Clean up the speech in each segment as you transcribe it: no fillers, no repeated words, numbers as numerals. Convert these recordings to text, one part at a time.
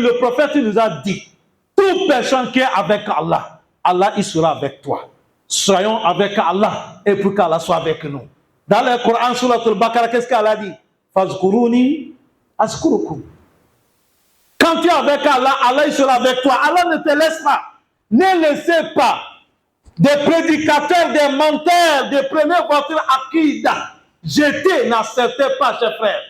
Le prophète nous a dit, toute personne qui est avec Allah, Allah il sera avec toi. Soyons avec Allah et pour qu'Allah soit avec nous. Dans le Coran, sur le Baqarah, qu'est-ce qu'Allah dit? Fazkuruni azkurukum. Quand tu es avec Allah, Allah il sera avec toi. Allah ne te laisse pas. Ne laissez pas des prédicateurs, des menteurs, des premiers votre akida. Jetez, n'acceptez pas, chers frères.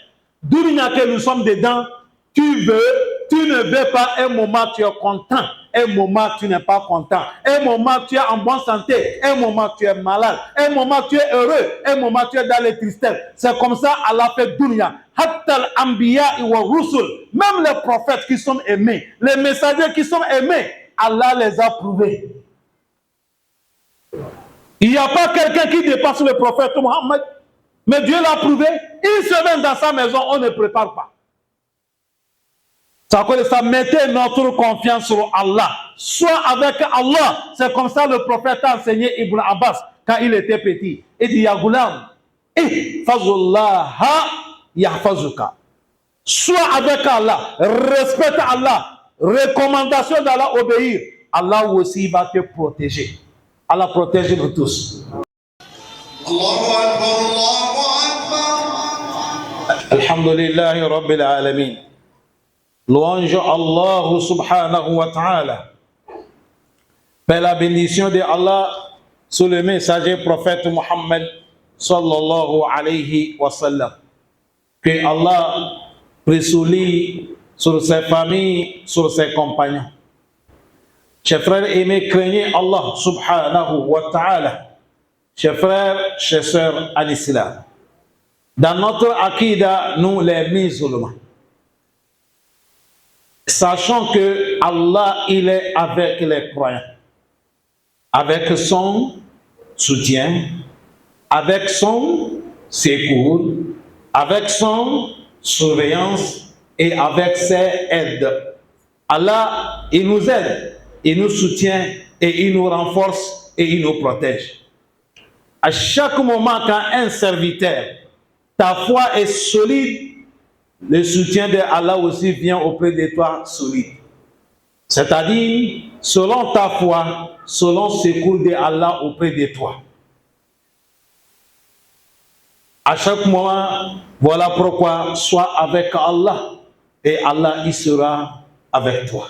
D'où que nous sommes dedans, tu ne veux pas, un moment tu es content, un moment tu n'es pas content, un moment tu es en bonne santé, un moment tu es malade, un moment tu es heureux, un moment tu es dans les tristesses. C'est comme ça Allah fait dunya. Hatta al-anbiya wa rusul, même les prophètes qui sont aimés, les messagers qui sont aimés, Allah les a prouvés. Il n'y a pas quelqu'un qui dépasse le prophète Mohammed, mais Dieu l'a prouvé. Une semaine dans sa maison, on ne prépare pas. Ça mettez notre confiance sur Allah. Soit avec Allah. C'est comme ça le prophète a enseigné Ibn Abbas quand il était petit. Il dit, Ya Ghulam, ihfazullaha yahfazuka. Sois avec Allah, respecte Allah, recommandation d'Allah, obéir. Allah aussi va te protéger. Allah protège nous tous. Allahu Akbar, Allahu Akbar. Alhamdulillahi Rabbil Alamin. Louange Allah subhanahu wa ta'ala. Par la bénédiction de Allah sur le messager prophète Muhammad sallallahu alayhi wa sallam. Que Allah présoule sur ses familles, sur ses compagnons. Chers frères aimés, craignez Allah subhanahu wa ta'ala. Chers frères, chers sœurs à l'islam. Dans notre akida, nous les musulmans, sachant que Allah, il est avec les croyants, avec son soutien, avec son secours, avec son surveillance et avec ses aides. Allah, il nous aide, il nous soutient et il nous renforce et il nous protège. À chaque moment quand un serviteur, ta foi est solide, le soutien de Allah aussi vient auprès de toi solide. C'est-à-dire, selon ta foi, selon le secours de Allah auprès de toi. À chaque moment, voilà pourquoi sois avec Allah et Allah il sera avec toi.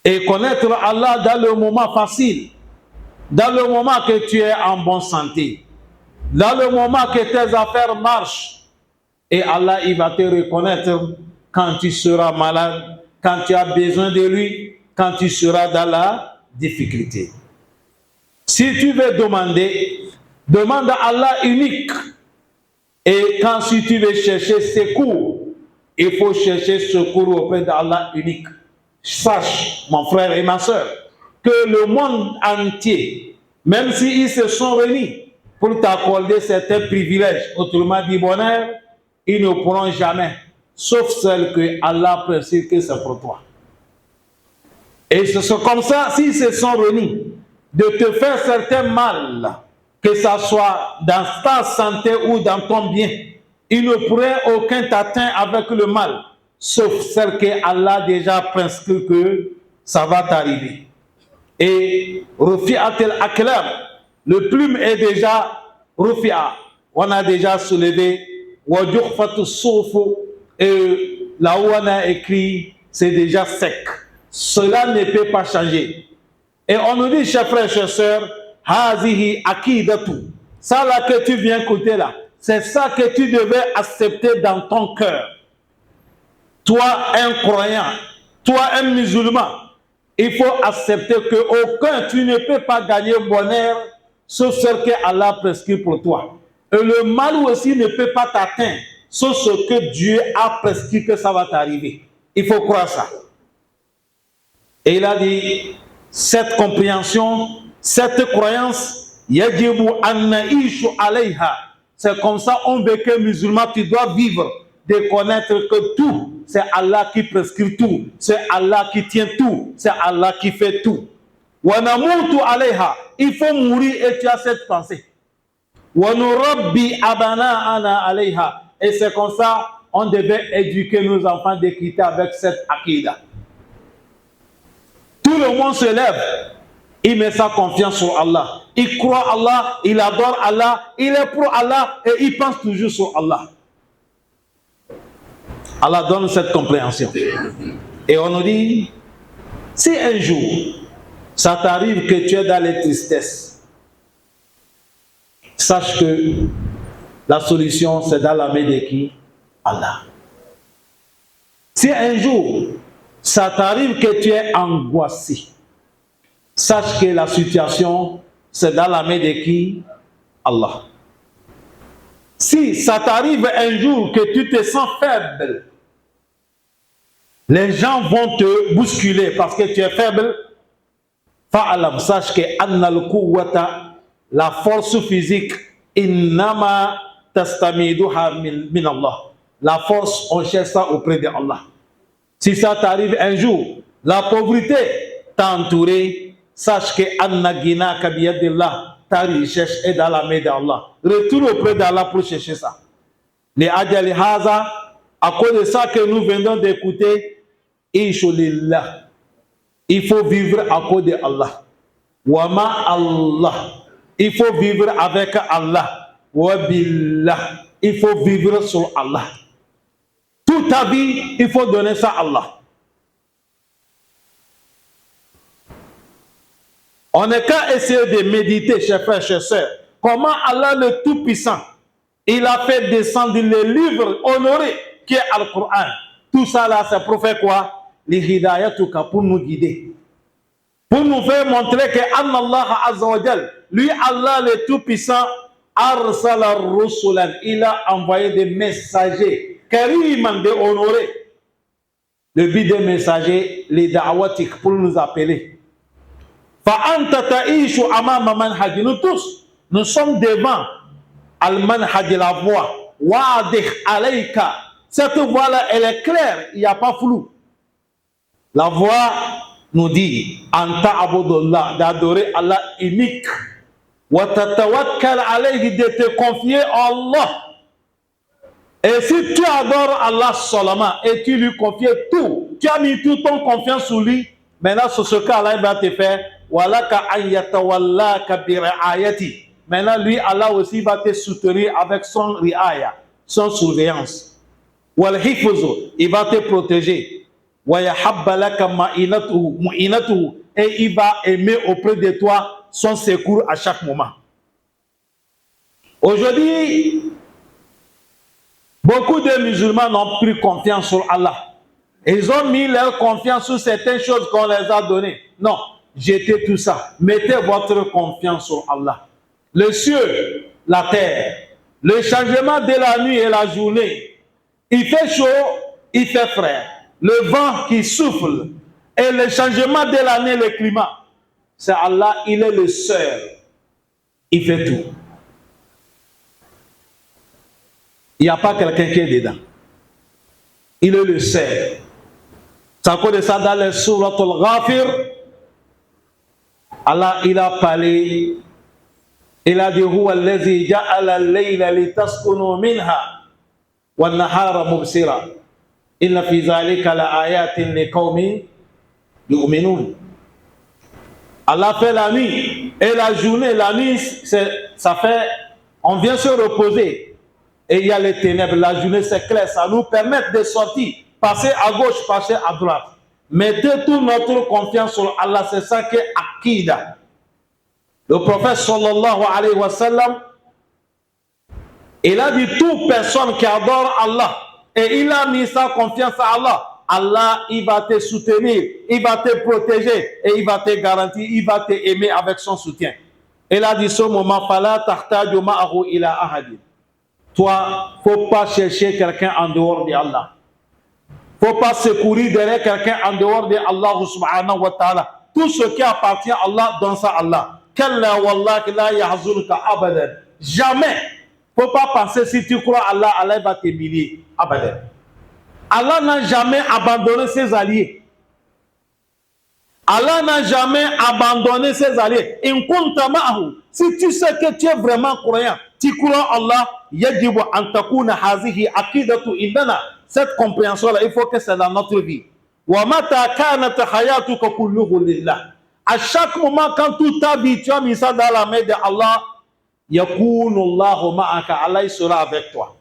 Et connaître Allah dans le moment facile, dans le moment que tu es en bonne santé, dans le moment que tes affaires marchent, et Allah, il va te reconnaître quand tu seras malade, quand tu as besoin de lui, quand tu seras dans la difficulté. Si tu veux demander, demande à Allah unique. Et quand si tu veux chercher secours, il faut chercher secours auprès d'Allah unique. Sache, mon frère et ma soeur, que le monde entier, même s'ils se sont réunis pour t'accorder certains privilèges, autrement dit bonheur, ils ne pourront jamais, sauf celle que Allah précise que c'est pour toi. Et c'est comme ça, s'ils se sont réunis, de te faire certains mal, que ce soit dans ta santé ou dans ton bien, il ne pourrait aucun t'atteindre avec le mal, sauf celle que Allah a déjà prescrit que ça va t'arriver. Et Rufi'at al-Aklam, le plume est déjà Rufi'a, on a déjà soulevé. Et là où on a écrit, c'est déjà sec. Cela ne peut pas changer. Et on nous dit, chers frères, chers sœurs, Hazihi akidatu. Ça là que tu viens écouter là, c'est ça que tu devais accepter dans ton cœur. Toi, un croyant, toi, un musulman, il faut accepter que tu ne peux pas gagner bonheur sauf ce que Allah prescrit pour toi. Et le mal aussi ne peut pas t'atteindre, sauf ce que Dieu a prescrit que ça va t'arriver. Il faut croire ça. Et il a dit, cette compréhension, cette croyance, yajibu an naishu alayha. C'est comme ça, on veut que musulman, tu dois vivre, de connaître que tout, c'est Allah qui prescrit tout, c'est Allah qui tient tout, c'est Allah qui fait tout. Wa namutu alayha. Il faut mourir et tu as cette pensée. Et c'est comme ça, on devait éduquer nos enfants de quitter avec cette akida. Tout le monde se lève, il met sa confiance sur Allah. Il croit Allah, il adore Allah, il est pour Allah et il pense toujours sur Allah. Allah donne cette compréhension. Et on nous dit, si un jour, ça t'arrive que tu es dans les tristesses, sache que la solution, c'est dans la main de qui? Allah. Si un jour, ça t'arrive que tu es angoissé, sache que la situation, c'est dans la main de qui? Allah. Si ça t'arrive un jour que tu te sens faible, les gens vont te bousculer parce que tu es faible, fa'alam, sache que annal quwwata, la force physique, innama tastamiduha min Allah. La force, on cherche ça auprès de Allah. Si ça t'arrive un jour, la pauvreté t'a entouré, sache que anna ginaka biyadillah, ta richesse est dans la main d'Allah. Retourne auprès d'Allah pour chercher ça. Les adjali haza, à cause de ça que nous venons d'écouter, Inshallah, il faut vivre à cause de Allah. Wama Allah, il faut vivre avec Allah. Wabillah, il faut vivre sur Allah. Toute ta vie, il faut donner ça à Allah. On n'est qu'à essayer de méditer, chers frères, chers sœurs, comment Allah le Tout-Puissant, il a fait descendre le livre honoré qui est Al-Qur'an. Tout ça là, c'est pour faire quoi? L'hidayatuka, pour nous guider. Pour nous faire montrer que Allah Azza wa Jal, lui Allah le Tout-Puissant, arsala rusulan, il a envoyé des messagers, kariman de honorés. Le but des messagers, les da'awatik, pour nous appeler. Fa'anta ta'ishu amama manhaj. Nous tous, nous sommes devant al-manhaj, la voie. Wadih alayka. Cette voie-là, elle est claire, il n'y a pas flou. La voie nous dit, anta abudullah, d'adorer Allah unique. Wa tatawakkal alayhi, de te confier à Allah. Et si tu adores Allah seulement et tu lui confies tout, tu as mis toute ton confiance sur lui, maintenant sur ce cas-là, il va te faire walaka an yatawallaka bi ri'ayati. Maintenant lui, Allah aussi va te soutenir avec son ri'aya, son surveillance. Wal hifzu, il va te protéger. Wa yahabba laka mu'inatuhu, et il va aimer auprès de toi son secours à chaque moment. Aujourd'hui, beaucoup de musulmans n'ont plus confiance sur Allah. Ils ont mis leur confiance sur certaines choses qu'on les a données. Non, jetez tout ça. Mettez votre confiance sur Allah. Le ciel, la terre, le changement de la nuit et la journée. Il fait chaud, il fait frais. Le vent qui souffle et le changement de l'année, le climat. C'est Allah, il est le seul. Il fait tout. Il n'y a pas quelqu'un qui est dedans. Il est le seul. C'est à cause de ça dans le Surat al-Ghafir, Allah, il a parlé, il a dit, Huwa allazi ja'ala al-layla litaskunu minha wa an-nahara mubsira. Inna fi zalika la ayatin liqaumin yu'minun. Allah fait la nuit et la journée. La nuit, ça fait, on vient se reposer. Et il y a les ténèbres, la journée c'est clair, ça nous permet de sortir, passer à gauche, passer à droite. Mettez toute notre confiance sur Allah, c'est ça qui est Akida. Le prophète sallallahu alayhi wa sallam, il a dit toute personne qui adore Allah et il a mis sa confiance à Allah, Allah il va te soutenir, il va te protéger et il va te garantir, il va te aimer avec son soutien. Il a dit ce moment, fala tahtaju ma'ahu ila ahadin. Toi, il ne faut pas chercher quelqu'un en dehors de Allah. Il ne faut pas secourir derrière quelqu'un en dehors de Allah subhanahu wa ta'ala. Tout ce qui appartient à Allah, donne ça à Allah. Kalla wallahi la yahzunka abadan. Jamais. Il ne faut pas penser si tu crois à Allah, Allah va t'humilier. Abadan. Allah n'a jamais abandonné ses alliés. Allah n'a jamais abandonné ses alliés. In kunta ma'ahu. Si tu sais que tu es vraiment croyant, Tu crois Allah, yajibu an takuna hazihi aqidatu indana. Cette compréhension-là, il faut que c'est dans notre vie. Wa mata kanat hayatuka kulluhu lillah. À chaque moment, quand toute ta vie, tu as mis ça dans la main de Allah, yakunu Allahu ma'aka, Allah sera avec toi.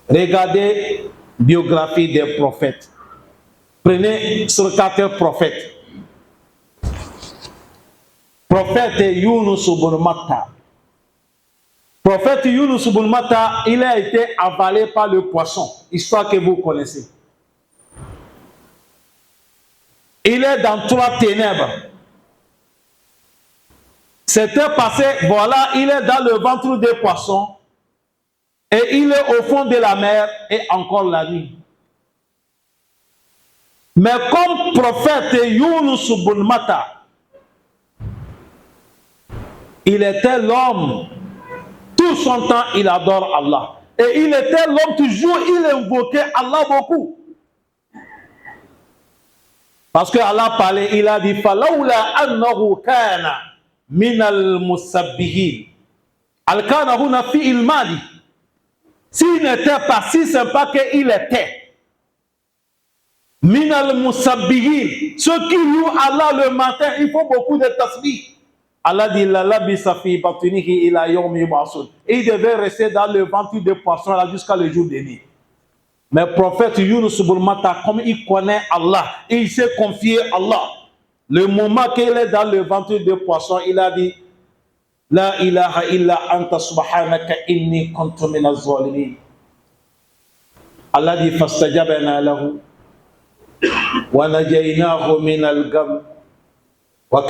Regardez biographie des prophètes. Prenez sur 4 prophètes. Prophète Yunus ibn Matta. Prophète Yunus ibn Matta, il a été avalé par le poisson, histoire que vous connaissez. Il est dans 3 ténèbres. C'était passé, voilà, il est dans le ventre des poissons et il est au fond de la mer et encore la nuit. Mais comme prophète Yunus ibn Matta, il était l'homme, tout son temps il adore Allah. Et il était l'homme, toujours il invoquait Allah beaucoup. Parce que Allah parlait, il a dit Falawla annahu kana min al-musabbihin. Al-kana huna fi il-madi. S'il n'était pas, si c'est pas qu'il était min al-musabbihin, ceux qui louent Allah le matin, il faut beaucoup de tasbih. Allah dit la labisa fi batnihi ila yawmi yub'asun. Il devait rester dans le ventre de poisson là jusqu'à le jour de nuit. Mais le prophète Yunus ibn Matta, comme il connaît Allah, il s'est confié à Allah. Le moment qu'il est dans le ventre de poisson, il a dit La ilaha illa anta subhanaka inni kuntu minaz zalimin. Allah dit fastajabna lahu wa najaynahu minal gham. Allah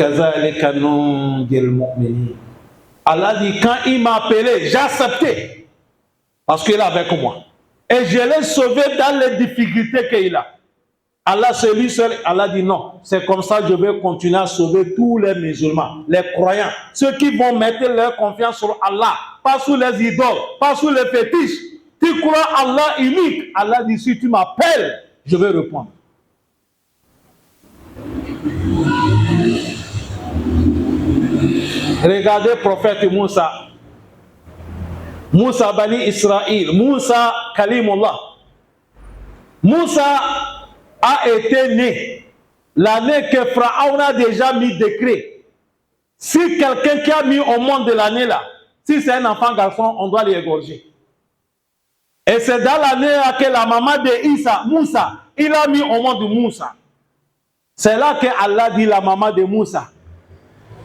dit, quand il m'a appelé, j'ai accepté. Parce qu'il est avec moi. Et je l'ai sauvé dans les difficultés qu'il a. Allah, c'est lui seul. Allah dit non. C'est comme ça que je vais continuer à sauver tous les musulmans, les croyants. Ceux qui vont mettre leur confiance sur Allah. Pas sur les idoles, pas sur les fétiches. Tu crois Allah unique. Allah dit, si tu m'appelles, je vais répondre. Regardez le prophète Moussa. Moussa Bani Israël. Moussa Kalimullah. Moussa a été né l'année que Pharaon a déjà mis décret. Si quelqu'un qui a mis au monde de l'année là, si c'est un enfant garçon, on doit l'égorger. Et c'est dans l'année que la maman de Issa, Moussa, il a mis au monde Moussa. C'est là que Allah dit la maman de Moussa.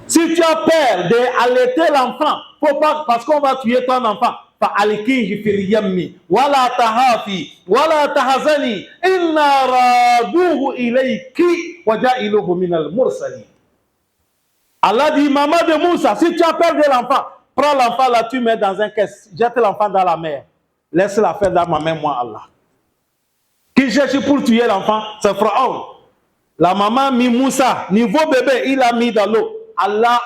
Si tu as peur d'allaiter l'enfant, faut pas, parce qu'on va tuer ton enfant. فَعَلِكِيهِ فِي الْيَمِّ وَلَا تَهَافِي وَلَا تَحَزَنِي إِنَّا رَادُوهُ إِلَيْكِ وَجَائِلُهُ مِنَ الْمُرْسَلِينَ. Allah dit, maman de Moussa, si tu as peur de l'enfant, prends l'enfant là, tu mets dans un caisse, jette l'enfant dans la mer. Laisse-la faire dans ma main, moi, Allah. Qui cherche pour tuer l'enfant, c'est Pharaon. La maman mis Moussa, niveau bébé, il a mis dans l'eau. Allah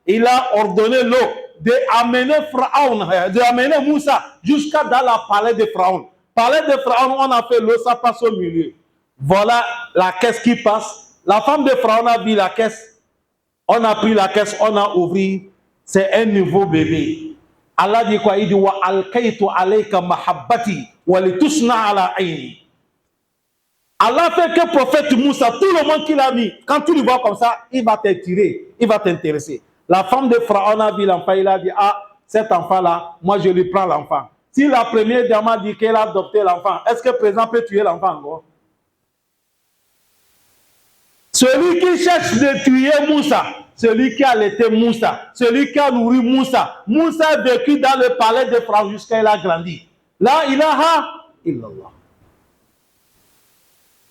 il a ordonné l'eau d'amener Pharaon, d'amener Moussa jusqu'à dans la palais de Pharaon. Palais de Pharaon, on a fait l'eau, ça passe au milieu. Voilà la caisse qui passe. La femme de Pharaon a vu la caisse. On a pris la caisse, on a ouvert. C'est un nouveau bébé. Allah dit quoi? Il dit wa alkaytu alayka mahabbati wa litusna ala aini. Allah fait que le prophète Moussa, tout le monde qu'il a mis, quand tu le vois comme ça, il va t'attirer, il va t'intéresser. La femme de Pharaon a vu l'enfant, il a dit, ah, cet enfant-là, moi je lui prends l'enfant. Si la première dame a dit qu'elle a adopté l'enfant, est-ce que le président peut tuer l'enfant encore? Celui qui cherche de tuer Moussa, celui qui a allaité Moussa, celui qui a nourri Moussa, Moussa a vécu dans le palais de Pharaon jusqu'à il a grandi. La ilaha illallah.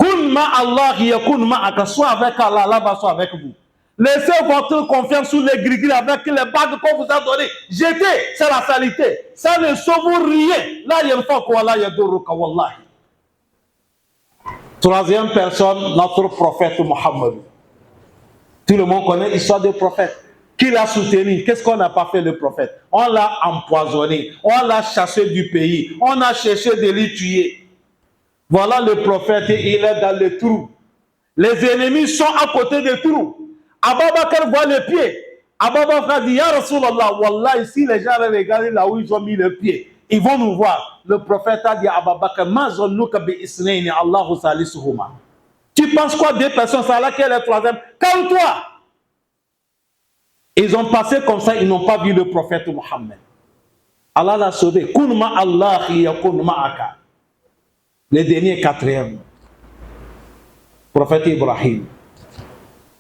Kun ma Allah yakun ma'aka, soit avec Allah, Allah va soit avec vous. Laissez votre confiance sur les gris-gris avec les bagues qu'on vous a données. Jetez, c'est la saleté. Ça ne sauve rien. Là, il y a une fois qu'Allah yaduruka wallahi. Troisième personne, notre prophète Mohammed. Tout le monde connaît l'histoire du prophète. Qui l'a soutenu? Qu'est-ce qu'on n'a pas fait le prophète? On l'a empoisonné. On l'a chassé du pays. On a cherché de le tuer. Voilà le prophète, il est dans le trou. Les ennemis sont à côté du trou. Abou Bakr voit les pieds. Abu Bakr a dit, Ya Rasulallah, Wallah, ici les gens regardent là où ils ont mis le pied, ils vont nous voir. Le prophète a dit à Abu Bakr, Ma zonnuka bi isnaini Allahu salisuhuma. Tu penses quoi des personnes, c'est Allah qui est le troisième? Calme-toi. Ils ont passé comme ça, ils n'ont pas vu le prophète Mohammed. Allah l'a sauvé. Kun ma Allah yakun ma'aka. Le dernier quatrième. Prophète Ibrahim.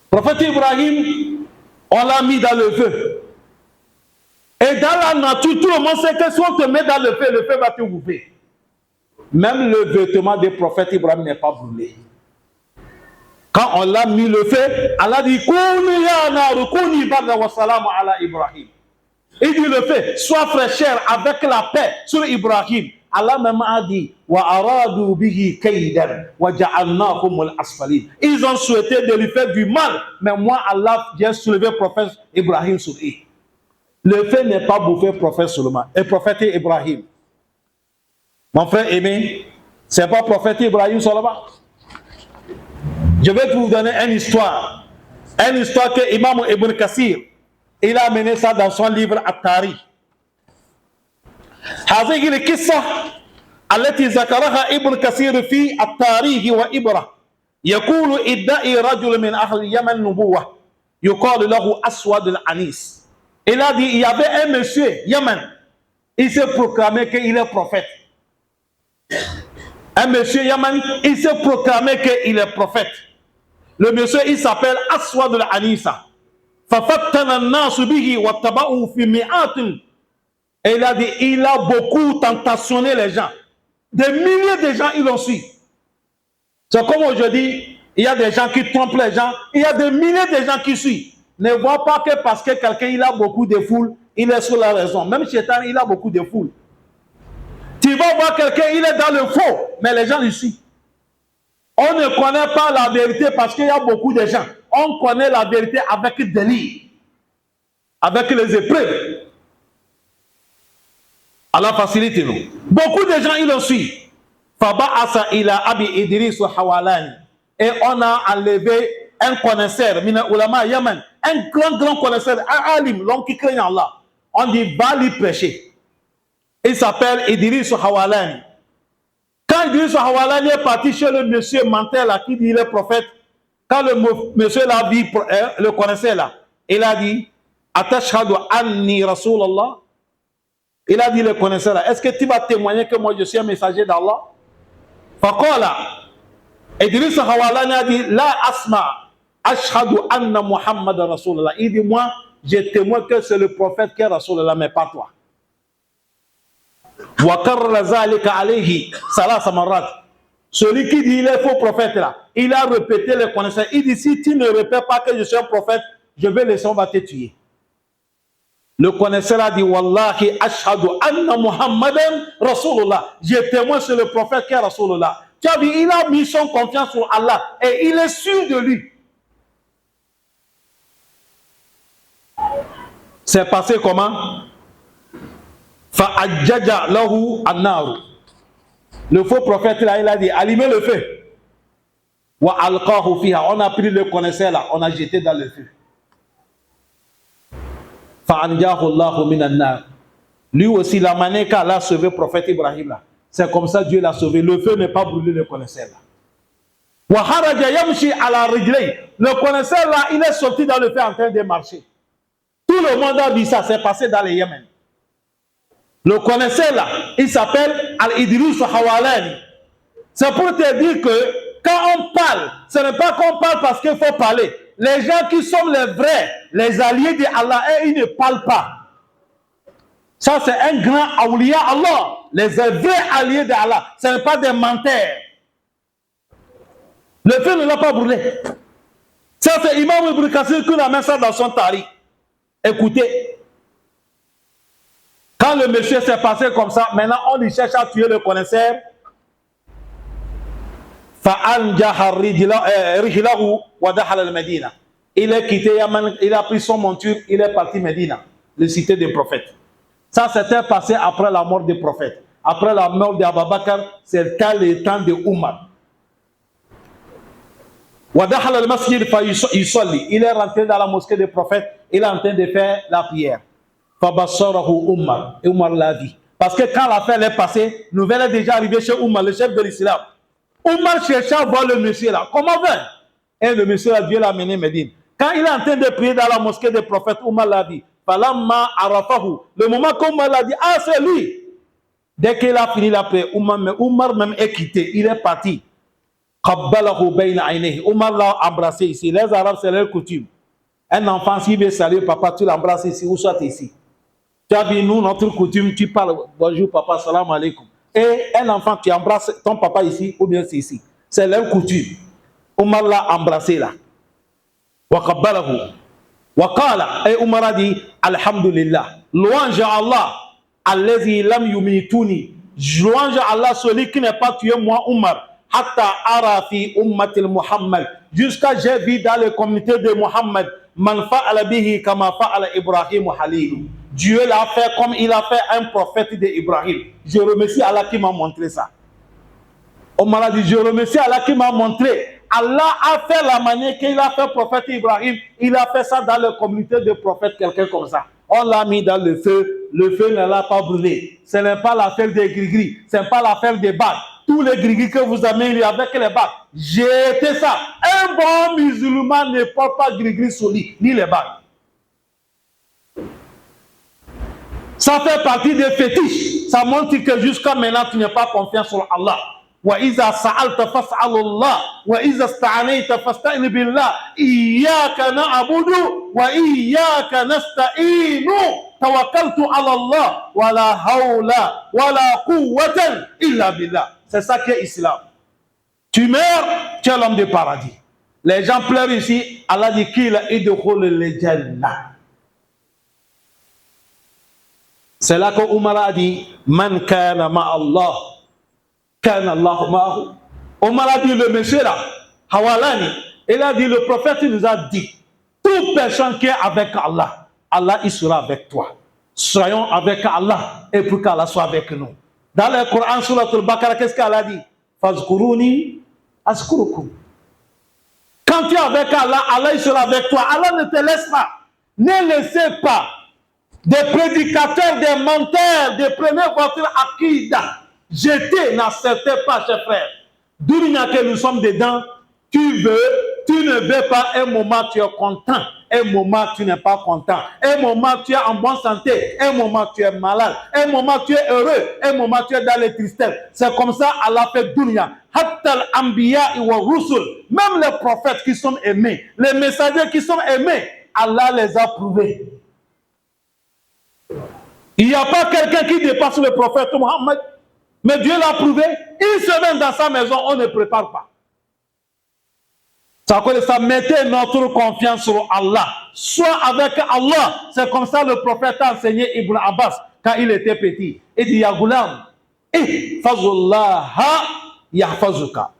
Prophète Ibrahim, on l'a mis dans le feu. Et dans la nature, tout le monde sait que si on te met dans le feu va te bouffer. Même le vêtement du prophète Ibrahim n'est pas brûlé. Quand on l'a mis le feu, Allah dit Kouni ya naru, kouni barda wa salamu ala Ibrahim. Il dit le feu, sois fraîcheur avec la paix sur Ibrahim. Allah même a dit wa aradu bihi kaydan wa ja'alnahum al-asfalin. Ils ont souhaité de lui faire du mal, mais moi Allah vient soulever le prophète Ibrahim sur eux. Le feu n'est pas bouffé le prophète seulement, et prophète Ibrahim. Mon frère aimé, c'est pas prophète Ibrahim seulement. Je vais vous donner une histoire que Imam Ibn Kathir, il a amené ça dans son livre At-Tarikh. هذه القصة التي ذكرها ابن كثير في التاريخ وإبرة يقول ادعي رجل من أهل اليمن نبوة يقال له أسود العنيس. Il a dit il y avait un monsieur Yémen, il s'est proclamé qu'il est prophète. Un monsieur Yémen, il s'est proclamé qu'il est prophète. Le monsieur, il s'appelle Aswad al-Anisa. فَفَتَّنَ النَّاسُ بِهِ وَاتَّبَعُوا فِي مِئَاتٍ. Et il a dit, il a beaucoup tentationné les gens. Des milliers de gens, ils l'ont su. C'est comme aujourd'hui, il y a des gens qui trompent les gens. Il y a des milliers de gens qui suivent. Ne vois pas que parce que quelqu'un il a beaucoup de foules, il est sur la raison. Même Shaitan, il a beaucoup de foules. Tu vas voir quelqu'un, il est dans le faux, mais les gens le suivent. On ne connaît pas la vérité parce qu'il y a beaucoup de gens. On connaît la vérité avec des livres, avec les épreuves. Allah facilite nous. Beaucoup de gens, ils le suivent. Faba'asa ila Abi Idris wa Hawalani. Et on a enlevé un connaisseur, mina ulama Yemen, un grand connaisseur, un alim, l'homme qui craint Allah. On dit, va lui prêcher. Il s'appelle Idris wa Hawalani. Quand Idris wa Hawalani est parti chez le monsieur menteur là, qui dit le prophète, quand le monsieur l'a vu, le connaisseur là, il a dit, Atashhadu anni Rasulallah. Il a dit le connaisseur là, est-ce que tu vas témoigner que moi je suis un messager d'Allah? Faqala, Idris Hawalani a dit, la asma, ashhadu anna Muhammad Rasulallah. Il dit, moi, je témoigne que c'est le prophète qui est Rasulallah, mais pas toi. Wa karra zalika alayhi salasa marrat. Celui qui dit il est faux prophète là, il a répété le connaisseur. Il dit, si tu ne répètes pas que je suis un prophète, je vais laisser, on va te tuer. Le connaisseur a dit, Wallahi, ashhadu anna Muhammadan Rasulullah. Je témoigne sur le prophète qui est Rasulullah. Tu as vu, il a mis son confiance sur Allah et il est sûr de lui. C'est passé comment? Fa'ajjaja lahu an-nar. Le faux prophète là, il a dit, allumez le feu. Wa alqahu fiha. On a pris le connaisseur là, on a jeté dans le feu. Lui aussi, la manière qu'Allah a sauvé le prophète Ibrahim là, c'est comme ça Dieu l'a sauvé. Le feu n'est pas brûlé le connaisseur là. Le connaisseur là, il est sorti dans le feu en train de marcher. Tout le monde a vu ça, c'est passé dans le Yémen. Le connaisseur là, il s'appelle Al-Idris Hawalani. C'est pour te dire que quand on parle, ce n'est pas qu'on parle parce qu'il faut parler. Les gens qui sont les vrais, les alliés d'Allah, ils ne parlent pas. Ça, c'est un grand awliya Allah. Les vrais alliés d'Allah, ce n'est pas des menteurs. Le feu ne l'a pas brûlé. Ça, c'est Imam Ibn Kathir qui a mis ça dans son tarikh. Écoutez. Quand le monsieur s'est passé comme ça, maintenant on lui cherche à tuer le connaisseur. Il est quitté Yaman, il a pris son monture, il est parti Médina, le cité des prophètes. Ça s'était passé après la mort des prophètes. Après la mort d'Abu Bakr, c'est le temps de Oumar. Il est rentré dans la mosquée des prophètes il est en train de faire la prière. Fabassarahu Umar. Et Umar l'a dit. Parce que quand l'affaire est passée, nouvelle est déjà arrivée chez Umar, le chef de l'islam. Umar cherchait à voir le monsieur là. Comment faire? Et le monsieur là, Dieu l'a amené Médine. Quand il est en train de prier dans la mosquée des prophètes, Umar l'a dit. Falamma arafahu. Le moment qu'Umar l'a dit, ah c'est lui. Dès qu'il a fini la prière, Umar même est quitté. Il est parti. Qabbalahu bayna aynihi. Umar l'a embrassé ici. Les Arabes, c'est leur coutume. Un enfant, s'il veut saluer papa, tu l'embrasses ici ou soit ici. Tu as vu, nous, notre coutume, tu parles, bonjour papa, salam alaikum. Et un enfant, tu embrasses ton papa ici ou bien c'est ici. C'est leur coutume. Omar l'a embrassé là. Wa qabbalahu. Wa qala. Et Omar a dit, alhamdulillah. Louange à Allah. Allazi lam yumituni. Louange à Allah, celui qui n'est pas tué moi, Omar. Hatta ara fi ummatil Muhammad. Jusqu'à j'ai vu dans les communautés de Muhammad. Man fa'ala bihi kama fa'ala Ibrahim Halil. Dieu l'a fait comme il a fait un prophète d'Ibrahim. Je remercie Allah qui m'a montré ça. Omar a dit, je remercie Allah qui m'a montré. Allah a fait la manière qu'il a fait prophète Ibrahim. Il a fait ça dans la communauté de prophètes, quelqu'un comme ça. On l'a mis dans le feu ne l'a pas brûlé. Ce n'est pas l'affaire des gris-gris, ce n'est pas l'affaire des bagues. Tous les gris-gris que vous avez mis avec les bagues, jetez ça. Un bon musulman ne porte pas gris-gris sur lui, ni les bagues. Ça fait partie des fétiches. Ça montre que jusqu'à maintenant, tu n'as pas confiance sur Allah. وَإِذَا سَأَلْتَ فَاسْأَلُ اللَّهِ وَإِذَا اسْتَعْنَيْتَ فَاسْتَعِنْ بِاللَّهِ إِيَّاكَ نَعْبُدُ وَإِيَّاكَ نَسْتَعِينُ توكلت على الله ولا حول ولا قوة إلا بالله. C'est ça qui est islam. Tu meurs, tu es l'homme du paradis. Les gens pleurent ici. Allah dit qu'il idkhul al-jannah. C'est là que Omar a dit Man kana ma Allah, kana Allah ma'ahu. Omar a dit le monsieur là, Hawalani, il a dit le prophète nous a dit toute personne qui est avec Allah, Allah il sera avec toi. Soyons avec Allah et pour qu'Allah soit avec nous. Dans le Coran, sur Al-Baqarah, qu'est-ce qu'Allah dit? Fazkuruni azkurukum. Quand tu es avec Allah, Allah il sera avec toi. Allah ne te laisse pas. Ne laissez pas des prédicateurs, des menteurs, des premiers votre akida. Jetez, n'acceptez pas, chers frères. D'où que nous sommes dedans, tu veux, tu ne veux pas, un moment tu es content, un moment tu n'es pas content, un moment tu es en bonne santé, un moment tu es malade, un moment tu es heureux, un moment tu es dans les tristesses. C'est comme ça Allah fait dunya. Hatta al-anbiya wa rusul, même les prophètes qui sont aimés, les messagers qui sont aimés, Allah les a prouvés. Il n'y a pas quelqu'un qui dépasse le prophète Mohammed, mais Dieu l'a prouvé. Une semaine dans sa maison, on ne prépare pas. Ça, mettez notre confiance sur Allah. Soit avec Allah. C'est comme ça le prophète a enseigné Ibn Abbas quand il était petit. Il dit, Ya Ghulam, ihfazullaha yahfazuka.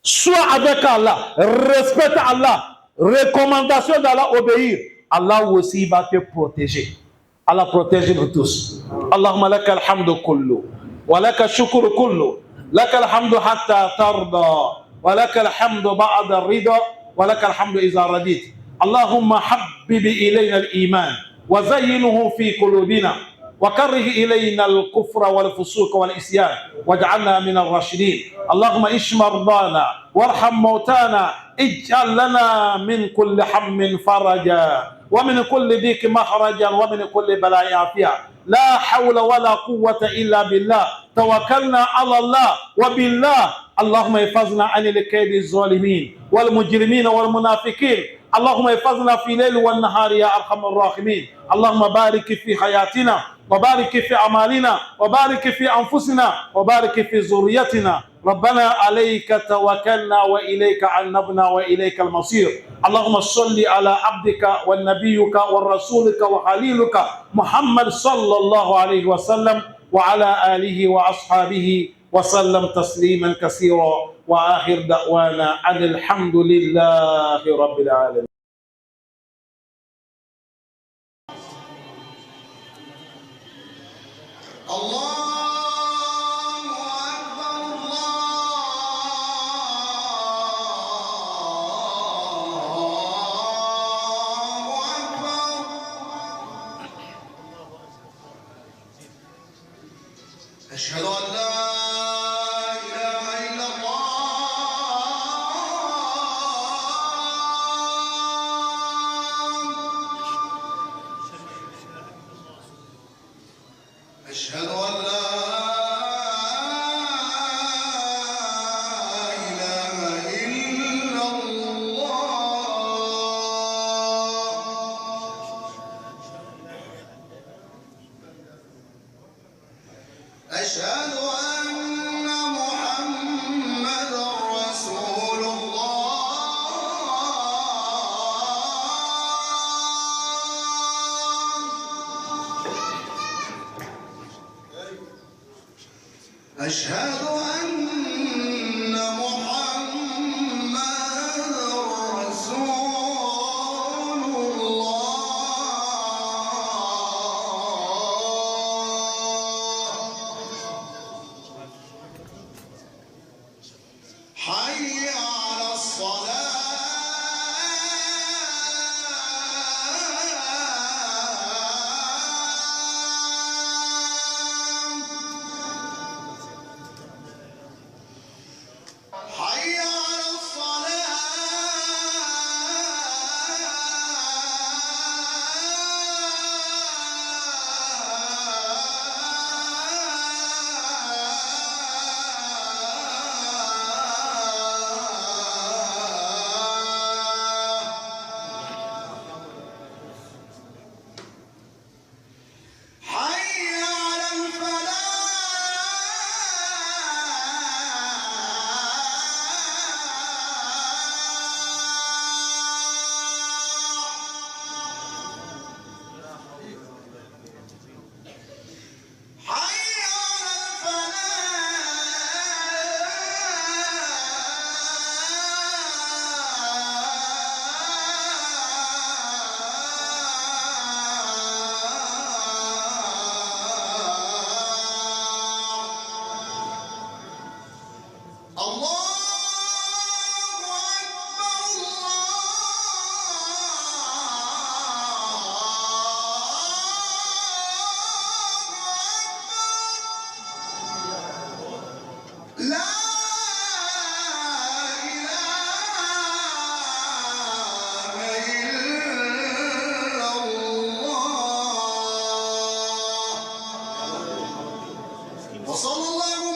Soit avec Allah, respecte Allah, recommandation d'Allah, obéir. Allah aussi va te protéger. Allah protège nous tous. Allahumma laka alhamdu kullu. Wa laka shukru kullu. Laka alhamdu hatta tarda. ولك الحمد بعد الرضا ولك الحمد إذا رضيت. اللهم حبب إلينا الإيمان وزينه في قلوبنا وكره إلينا الكفر والفسوق والعصيان واجعلنا من الراشدين. اللهم اشف مرضانا وارحم موتانا اجعل لنا من كل هم فرجا ومن كل ضيق مخرجا ومن كل بلاء عافية. لا حول ولا قوة إلا بالله. توكلنا على الله وبالله. اللهم احفظنا عن الكيد الظالمين والمجرمين والمنافقين. اللهم احفظنا في الليل والنهار يا ارحم الراحمين. اللهم بارك في حياتنا وبارك في اعمالنا وبارك في انفسنا وبارك في ذريتنا. ربنا عليك توكلنا واليك عنبنا واليك المصير. اللهم صل على عبدك ونبيك ورسولك وخليلك محمد صلى الله عليه وسلم وعلى اله واصحابه وسلم تسليما كثيرا. واخر دعوانا ان الحمد لله رب العالمين. الله أكبر. أشهد أن محمد رسول الله حي على الصلاة حي على حي على وصلى الله